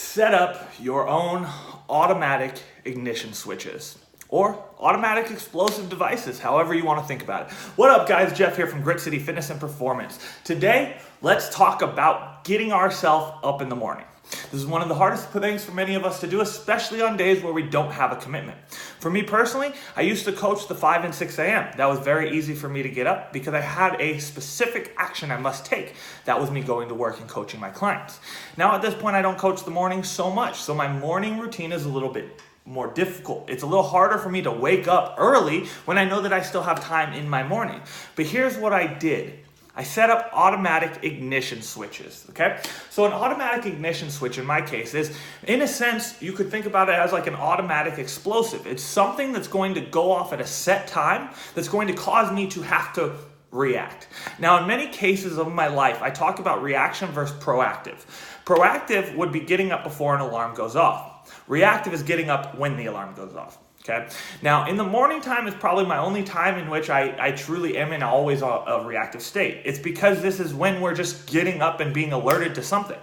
set up your own automatic ignition switches or automatic explosive devices, however you want to think about it. What up, guys? Jeff here from Grit City Fitness and Performance. Today, let's talk about getting ourselves up in the morning. This is one of the hardest things for many of us to do, especially on days where we don't have a commitment. For me personally, I used to coach the 5 and 6 a.m. That was very easy for me to get up because I had a specific action I must take. That was me going to work and coaching my clients. Now at this point, I don't coach the morning so much, so my morning routine is a little bit more difficult. It's a little harder for me to wake up early when I know that I still have time in my morning. But here's what I did. I set up automatic ignition switches, okay? So an automatic ignition switch in my case is, in a sense, you could think about it as like an automatic explosive. It's something that's going to go off at a set time that's going to cause me to have to react. Now, in many cases of my life, I talk about reaction versus proactive. Proactive would be getting up before an alarm goes off. Reactive is getting up when the alarm goes off. Okay. Now, in the morning time is probably my only time in which I truly am in always a reactive state. It's because this is when we're just getting up and being alerted to something.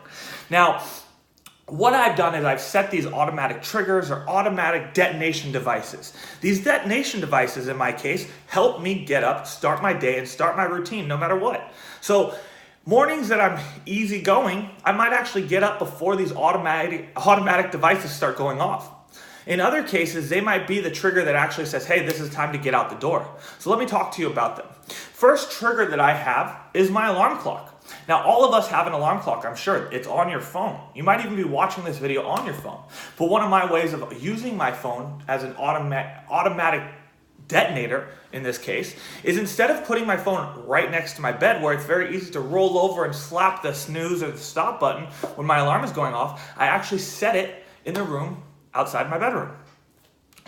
Now, what I've done is I've set these automatic triggers or automatic detonation devices. These detonation devices, in my case, help me get up, start my day, and start my routine no matter what. So mornings that I'm easygoing, I might actually get up before these automatic devices start going off. In other cases, they might be the trigger that actually says, hey, this is time to get out the door. So let me talk to you about them. First trigger that I have is my alarm clock. Now, all of us have an alarm clock, I'm sure. It's on your phone. You might even be watching this video on your phone. But one of my ways of using my phone as an automatic detonator, in this case, is instead of putting my phone right next to my bed where it's very easy to roll over and slap the snooze or the stop button when my alarm is going off, I actually set it in the room outside my bedroom.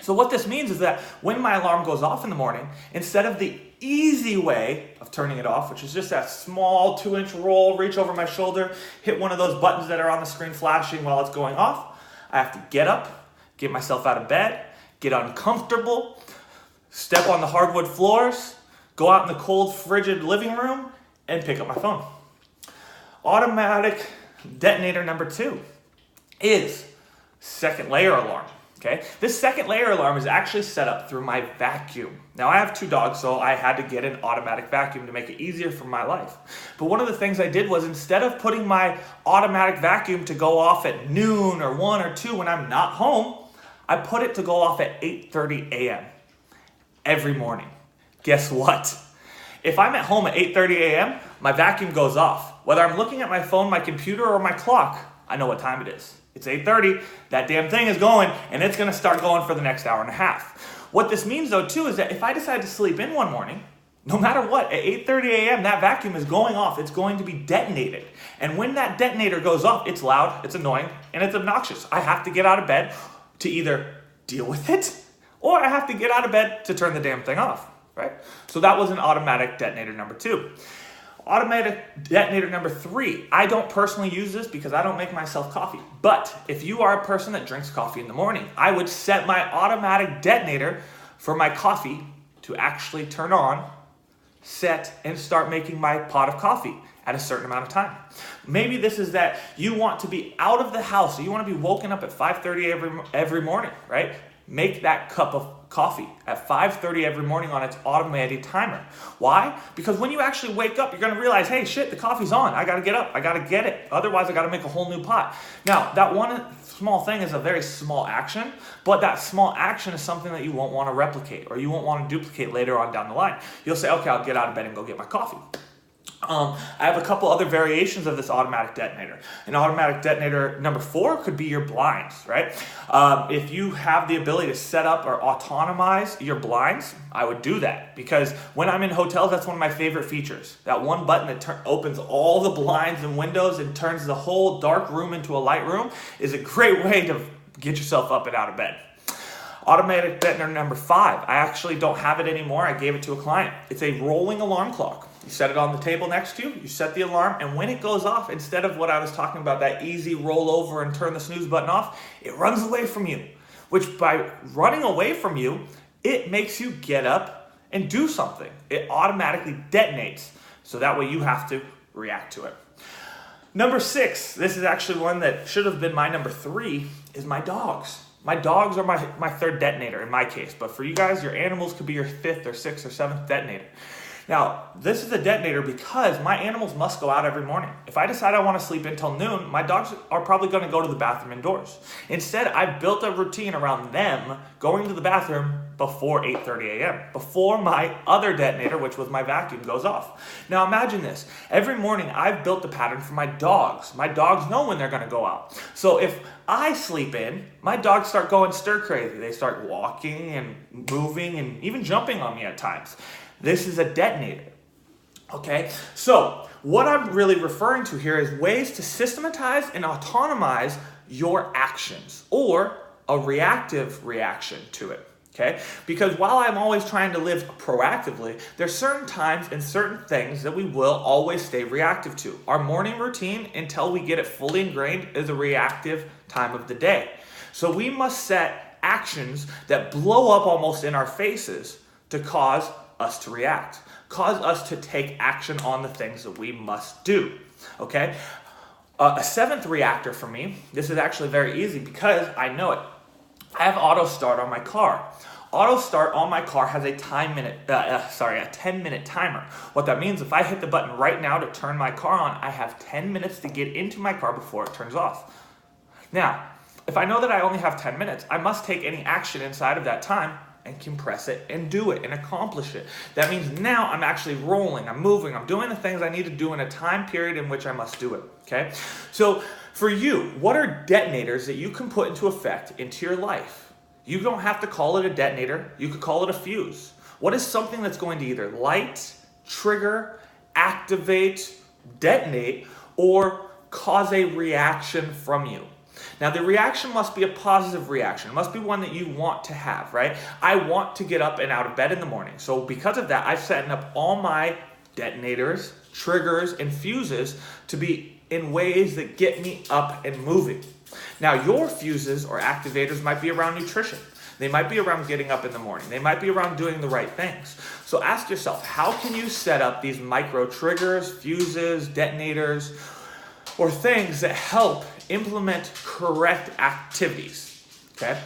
So what this means is that when my alarm goes off in the morning, instead of the easy way of turning it off, which is just that small 2-inch roll, reach over my shoulder, hit one of those buttons that are on the screen flashing while it's going off, I have to get up, get myself out of bed, get uncomfortable, step on the hardwood floors, go out in the cold, frigid living room, and pick up my phone. Automatic detonator number 2 is second layer alarm. Okay, this second layer alarm is actually set up through my vacuum. Now, I have 2 dogs, so I had to get an automatic vacuum to make it easier for my life. But one of the things I did was, instead of putting my automatic vacuum to go off at noon or 1 or 2 when I'm not home, I put it to go off at 8:30 a.m. every morning. Guess what? If I'm at home at 8:30 a.m., my vacuum goes off. Whether I'm looking at my phone, my computer, or my clock, I know what time it is. It's 8:30, that damn thing is going, and it's gonna start going for the next hour and a half. What this means though too is that if I decide to sleep in one morning, no matter what, at 8:30 a.m. that vacuum is going off, it's going to be detonated. And when that detonator goes off, it's loud, it's annoying, and it's obnoxious. I have to get out of bed to either deal with it, or I have to get out of bed to turn the damn thing off, right? So that was an automatic detonator number 2. Automatic detonator number 3. I don't personally use this because I don't make myself coffee. But if you are a person that drinks coffee in the morning, I would set my automatic detonator for my coffee to actually turn on, set, and start making my pot of coffee at a certain amount of time. Maybe this is that you want to be out of the house, so you want to be woken up at 5:30 every morning, right? Make that cup of coffee at 5:30 every morning on its automated timer. Why? Because when you actually wake up, you're going to realize, hey, shit, the coffee's on. I got to get up. I got to get it. Otherwise, I got to make a whole new pot. Now, that one small thing is a very small action, but that small action is something that you won't want to replicate or you won't want to duplicate later on down the line. You'll say, okay, I'll get out of bed and go get my coffee. I have a couple other variations of this automatic detonator. An automatic detonator number 4 could be your blinds, right? If you have the ability to set up or autonomize your blinds, I would do that because when I'm in hotels, that's one of my favorite features. That one button that opens all the blinds and windows and turns the whole dark room into a light room is a great way to get yourself up and out of bed. Automatic detonator number 5. I actually don't have it anymore. I gave it to a client. It's a rolling alarm clock. You set it on the table next to you, you set the alarm, and when it goes off, instead of what I was talking about, that easy roll over and turn the snooze button off, it runs away from you. Which by running away from you, it makes you get up and do something. It automatically detonates, so that way you have to react to it. Number 6, this is actually one that should have been my number 3, is my dogs. My dogs are my third detonator in my case, but for you guys, your animals could be your 5th or 6th or 7th detonator. Now, this is a detonator because my animals must go out every morning. If I decide I want to sleep until noon, my dogs are probably going to go to the bathroom indoors. Instead, I've built a routine around them going to the bathroom before 8:30 a.m., before my other detonator, which was my vacuum, goes off. Now imagine this. Every morning, I've built the pattern for my dogs. My dogs know when they're going to go out. So if I sleep in, my dogs start going stir crazy. They start walking and moving and even jumping on me at times. This is a detonator, okay? So what I'm really referring to here is ways to systematize and autonomize your actions or a reactive reaction to it, okay? Because while I'm always trying to live proactively, there's certain times and certain things that we will always stay reactive to. Our morning routine, until we get it fully ingrained, is a reactive time of the day. So we must set actions that blow up almost in our faces to cause us to react, cause us to take action on the things that we must do, okay? A 7th reactor for me, this is actually very easy because I know it. I have auto start on my car. Auto start on my car has a 10-minute timer. What that means, if I hit the button right now to turn my car on, I have 10 minutes to get into my car before it turns off. Now, if I know that I only have 10 minutes, I must take any action inside of that time and compress it and do it and accomplish it. That means now I'm actually rolling, I'm moving, I'm doing the things I need to do in a time period in which I must do it, okay? So for you, what are detonators that you can put into effect into your life? You don't have to call it a detonator, you could call it a fuse. What is something that's going to either light, trigger, activate, detonate, or cause a reaction from you? Now, the reaction must be a positive reaction. It must be one that you want to have, right? I want to get up and out of bed in the morning. So because of that, I've set up all my detonators, triggers, and fuses to be in ways that get me up and moving. Now, your fuses or activators might be around nutrition. They might be around getting up in the morning. They might be around doing the right things. So ask yourself, how can you set up these micro triggers, fuses, detonators, or things that help implement correct activities, okay?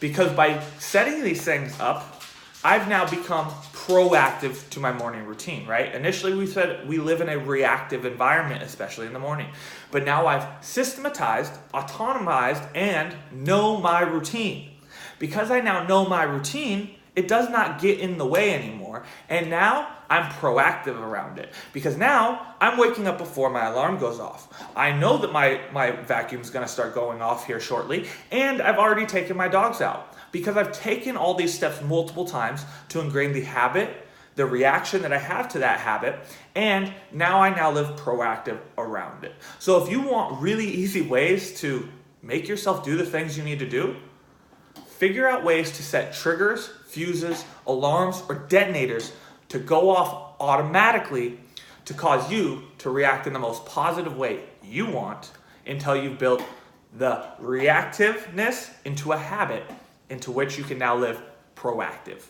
Because by setting these things up, I've now become proactive to my morning routine, right? Initially, we said we live in a reactive environment, especially in the morning. But now I've systematized, autonomized, and know my routine. Because I now know my routine, it does not get in the way anymore. And now I'm proactive around it. Because now I'm waking up before my alarm goes off. I know that my vacuum is going to start going off here shortly. And I've already taken my dogs out. Because I've taken all these steps multiple times to ingrain the habit, the reaction that I have to that habit, and now I live proactive around it. So if you want really easy ways to make yourself do the things you need to do, figure out ways to set triggers, fuses, alarms, or detonators to go off automatically to cause you to react in the most positive way you want until you've built the reactiveness into a habit into which you can now live proactive.